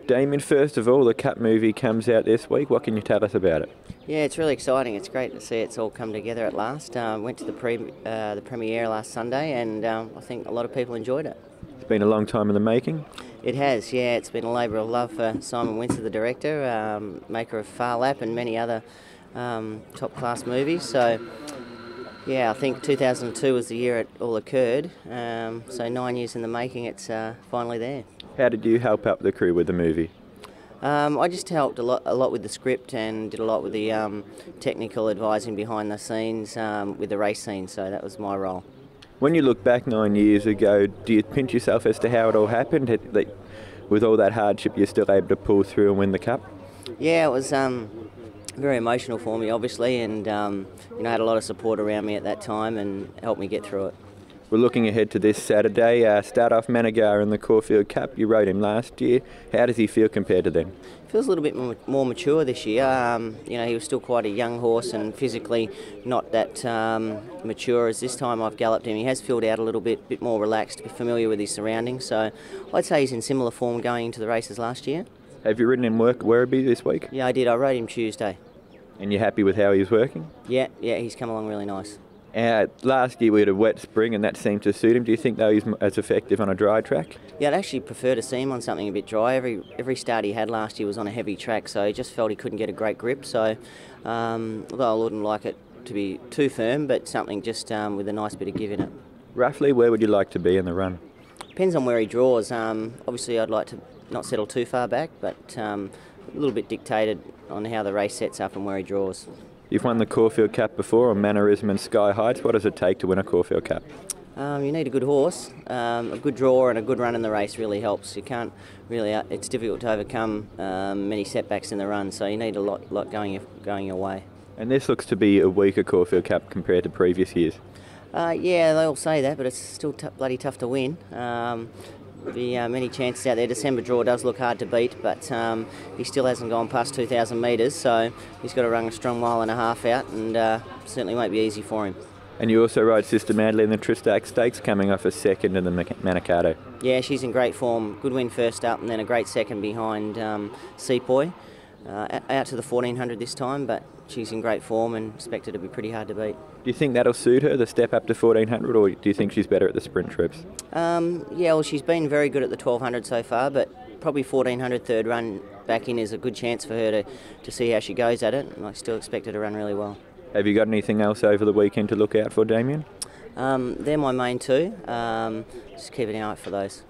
Damien, first of all, the Cup movie comes out this week. What can you tell us about it? Yeah, it's really exciting. It's great to see it's all come together at last. Went to the premiere last Sunday, and I think a lot of people enjoyed it. It's been a long time in the making. It has, yeah. It's been a labour of love for Simon Windsor, the director, maker of Far Lap and many other top-class movies. So, yeah, I think 2002 was the year it all occurred. So 9 years in the making, it's finally there. How did you help up the crew with the movie? I just helped a lot with the script and did a lot with the technical advising behind the scenes with the race scene, so that was my role. When you look back 9 years ago, do you pinch yourself as to how it all happened? With all that hardship, you're still able to pull through and win the Cup? Yeah, it was very emotional for me, obviously, and I had a lot of support around me at that time and helped me get through it. We're looking ahead to this Saturday. Start off Manigar in the Caulfield Cup. You rode him last year. How does he feel compared to them? Feels a little bit more mature this year. He was still quite a young horse and physically not that mature as this time I've galloped him. He has filled out a little bit more relaxed, familiar with his surroundings. So I'd say he's in similar form going into the races last year. Have you ridden him work at Werribee this week? Yeah, I did. I rode him Tuesday. And you're happy with how he's working? Yeah, he's come along really nice. Last year we had a wet spring and that seemed to suit him. Do you think though he's as effective on a dry track? Yeah, I'd actually prefer to see him on something a bit dry. Every start he had last year was on a heavy track, so he just felt he couldn't get a great grip. So although I wouldn't like it to be too firm, but something just with a nice bit of give in it. Roughly, where would you like to be in the run? Depends on where he draws. Obviously I'd like to not settle too far back, but a little bit dictated on how the race sets up and where he draws. You've won the Caulfield Cup before on Mannerism and Sky Heights. What does it take to win a Caulfield Cup? You need a good horse, a good draw and a good run in the race really helps. You can't really, it's difficult to overcome many setbacks in the run, so you need a lot going your way. And this looks to be a weaker Caulfield Cup compared to previous years. Yeah, they all say that, but it's still bloody tough to win. Be many chances out there. December draw does look hard to beat, but he still hasn't gone past 2,000 metres, so he's got to run a strong mile and a half out, and certainly won't be easy for him. And you also ride Sister Madly in the Tristac Stakes, coming off a second in the Manikato. Yeah, she's in great form. Good win first up, and then a great second behind Sepoy. Out to the 1400 this time, but she's in great form and expected to be pretty hard to beat. Do you think that'll suit her, the step up to 1400, or do you think she's better at the sprint trips? Yeah, well, she's been very good at the 1200 so far, but probably 1400 third run back in is a good chance for her to see how she goes at it, and I still expect her to run really well. Have you got anything else over the weekend to look out for, Damien? They're my main two. Just keep an eye out for those.